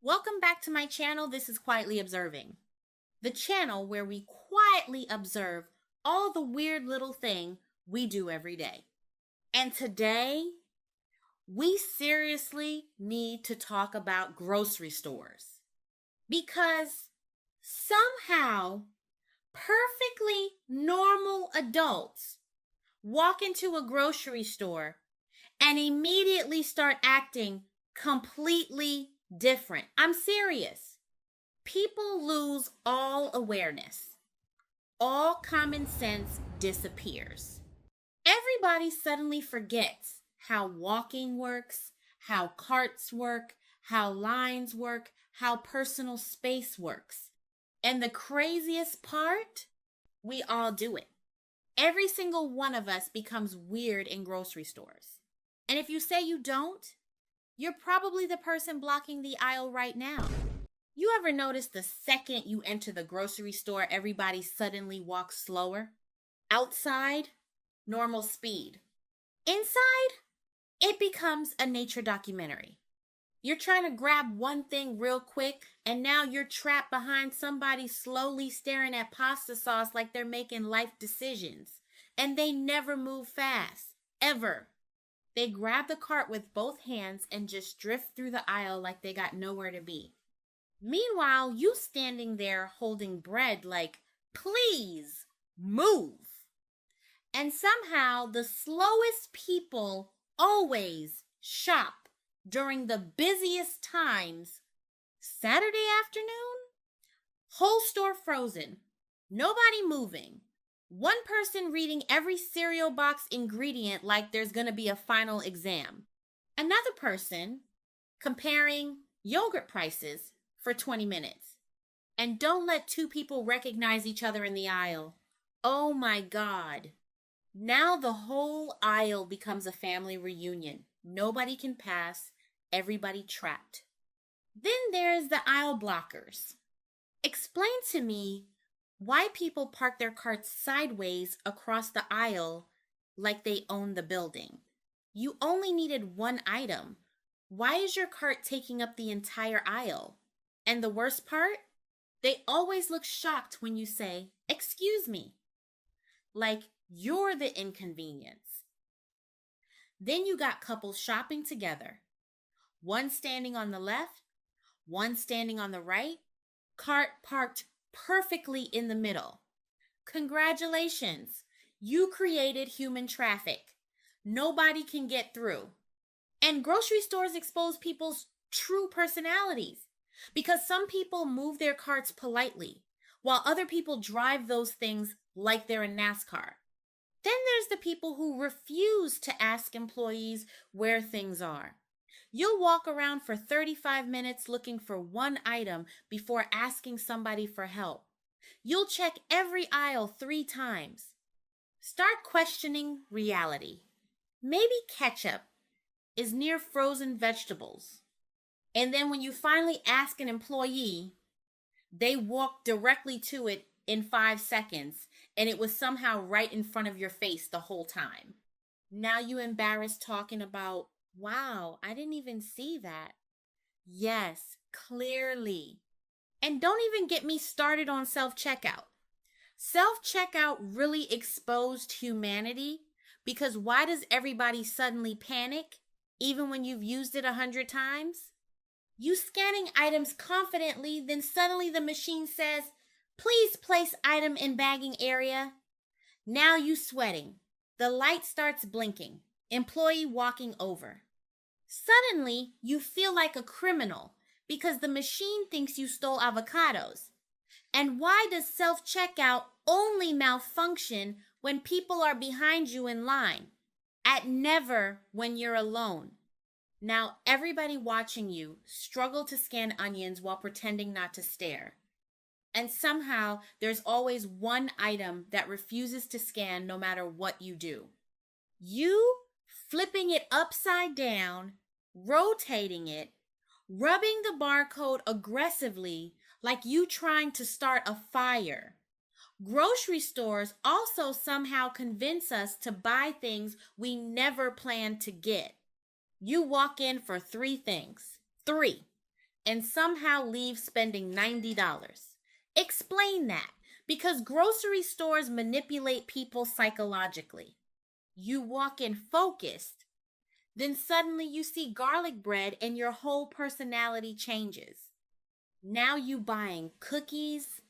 Welcome back to my channel. This is Quietly Observing, the channel where we quietly observe all the weird little thing we do every day. And today, we seriously need to talk about grocery stores because somehow perfectly normal adults walk into a grocery store and immediately start acting completely different. I'm serious. People lose all awareness. All common sense disappears. Everybody suddenly forgets how walking works, how carts work, how lines work, how personal space works. And the craziest part, we all do it. Every single one of us becomes weird in grocery stores. And if you say you don't, you're probably the person blocking the aisle right now. You ever notice the second you enter the grocery store, everybody suddenly walks slower? Outside, normal speed. Inside, it becomes a nature documentary. You're trying to grab one thing real quick, and now you're trapped behind somebody slowly staring at pasta sauce like they're making life decisions. And they never move fast, ever. They grab the cart with both hands and just drift through the aisle like they got nowhere to be. Meanwhile, you standing there holding bread like, please move. And somehow the slowest people always shop during the busiest times. Saturday afternoon, whole store frozen, nobody moving. One person reading every cereal box ingredient like there's going to be a final exam. Another person comparing yogurt prices for 20 minutes. And don't let two people recognize each other in the aisle. Oh my God. Now the whole aisle becomes a family reunion. Nobody can pass, everybody trapped. Then there's the aisle blockers. Explain to me why people park their carts sideways across the aisle like they own the building. You only needed one item. Why is your cart taking up the entire aisle? And the worst part? They always look shocked when you say, "Excuse me." Like you're the inconvenience. Then you got couples shopping together. One standing on the left, one standing on the right, cart parked perfectly in the middle. Congratulations, you created human traffic. Nobody can get through. And grocery stores expose people's true personalities because some people move their carts politely while other people drive those things like they're in NASCAR. Then there's the people who refuse to ask employees where things are. You'll walk around for 35 minutes looking for one item before asking somebody for help. You'll check every aisle 3 times. Start questioning reality. Maybe ketchup is near frozen vegetables. And then when you finally ask an employee, they walk directly to it in 5 seconds, and it was somehow right in front of your face the whole time. Now you embarrassed talking about, wow, I didn't even see that. Yes, clearly. And don't even get me started on self-checkout. Self-checkout really exposed humanity because why does everybody suddenly panic even when you've used it 100 times? You scanning items confidently, then suddenly the machine says, "Please place item in bagging area." Now you sweating. The light starts blinking. Employee walking over. Suddenly, you feel like a criminal because the machine thinks you stole avocados. And why does self-checkout only malfunction when people are behind you in line? At never when you're alone. Now everybody watching you struggle to scan onions while pretending not to stare. And somehow there's always one item that refuses to scan no matter what you do. You flipping it upside down, rotating it, rubbing the barcode aggressively like you trying to start a fire. Grocery stores also somehow convince us to buy things we never planned to get. You walk in for 3 things. 3. and somehow leave spending $90. Explain that, because grocery stores manipulate people psychologically. You walk in focused, then suddenly you see garlic bread and your whole personality changes. Now you buying cookies,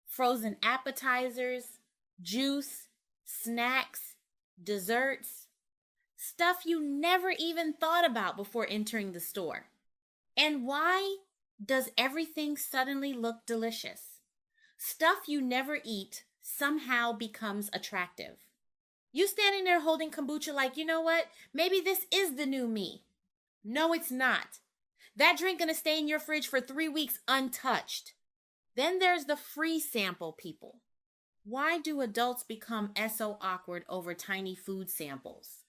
frozen appetizers, juice, snacks, desserts, stuff you never even thought about before entering the store. And why does everything suddenly look delicious? Stuff you never eat somehow becomes attractive. You standing there holding kombucha like, you know what? Maybe this is the new me. No, it's not. That drink gonna stay in your fridge for 3 weeks untouched. Then there's the free sample people. Why do adults become so awkward over tiny food samples?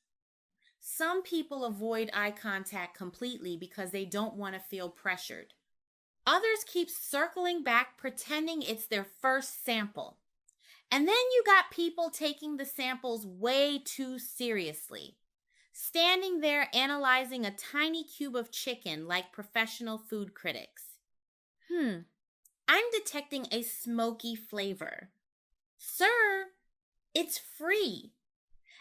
Some people avoid eye contact completely because they don't want to feel pressured. Others keep circling back pretending it's their first sample. And then you got people taking the samples way too seriously, standing there analyzing a tiny cube of chicken like professional food critics. I'm detecting a smoky flavor. Sir, it's free.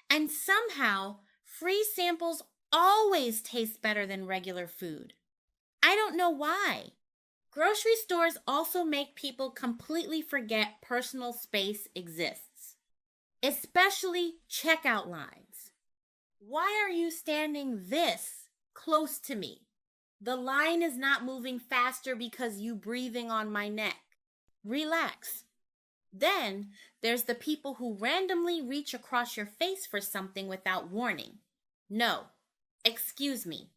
And somehow, free samples always taste better than regular food. I don't know why. Grocery stores also make people completely forget personal space exists, especially checkout lines. Why are you standing this close to me? The line is not moving faster because you breathing on my neck. Relax. Then there's the people who randomly reach across your face for something without warning. No, excuse me,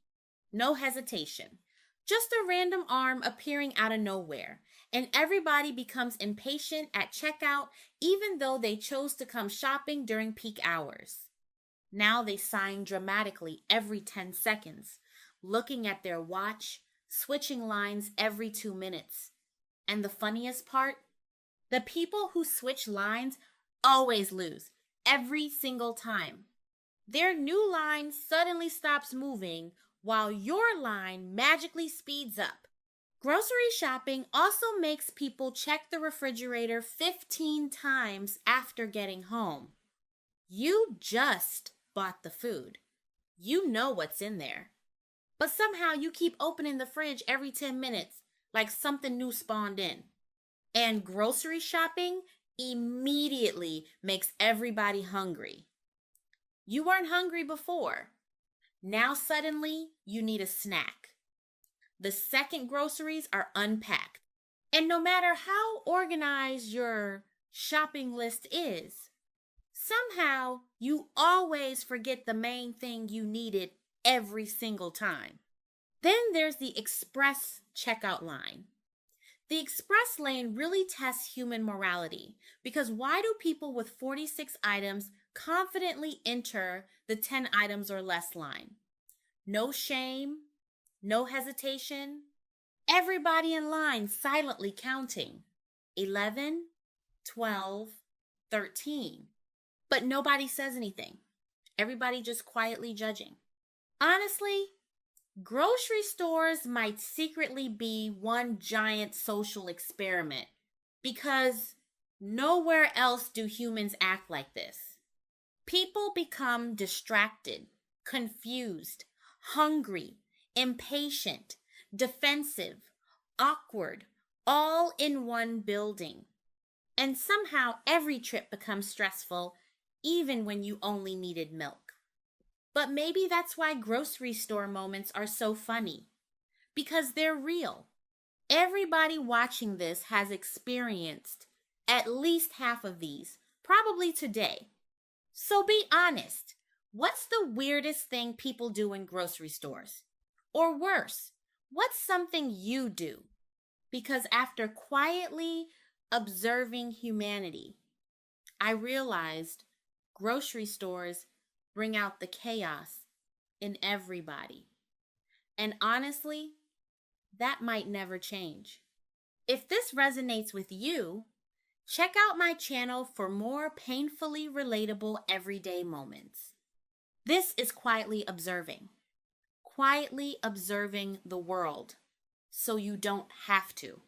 no hesitation. Just a random arm appearing out of nowhere, and everybody becomes impatient at checkout even though they chose to come shopping during peak hours. Now they sign dramatically every 10 seconds, looking at their watch, switching lines every 2 minutes. And the funniest part? The people who switch lines always lose, every single time. Their new line suddenly stops moving while your line magically speeds up. Grocery shopping also makes people check the refrigerator 15 times after getting home. You just bought the food. You know what's in there. But somehow you keep opening the fridge every 10 minutes like something new spawned in. And grocery shopping immediately makes everybody hungry. You weren't hungry before. Now suddenly you need a snack. The second groceries are unpacked. And no matter how organized your shopping list is, somehow you always forget the main thing you needed every single time. Then there's the express checkout line. The express lane really tests human morality, because why do people with 46 items confidently enter the 10 items or less line? No shame, no hesitation. Everybody in line silently counting. 11, 12, 13. But nobody says anything. Everybody just quietly judging. Honestly, grocery stores might secretly be one giant social experiment, because nowhere else do humans act like this. People become distracted, confused, hungry, impatient, defensive, awkward, all in one building. And somehow every trip becomes stressful, even when you only needed milk. But maybe that's why grocery store moments are so funny, because they're real. Everybody watching this has experienced at least half of these, probably today. So be honest. What's the weirdest thing people do in grocery stores? Or worse, what's something you do? Because after quietly observing humanity, I realized grocery stores bring out the chaos in everybody. And honestly, that might never change. If this resonates with you, check out my channel for more painfully relatable everyday moments. This is quietly observing the world. so you don't have to.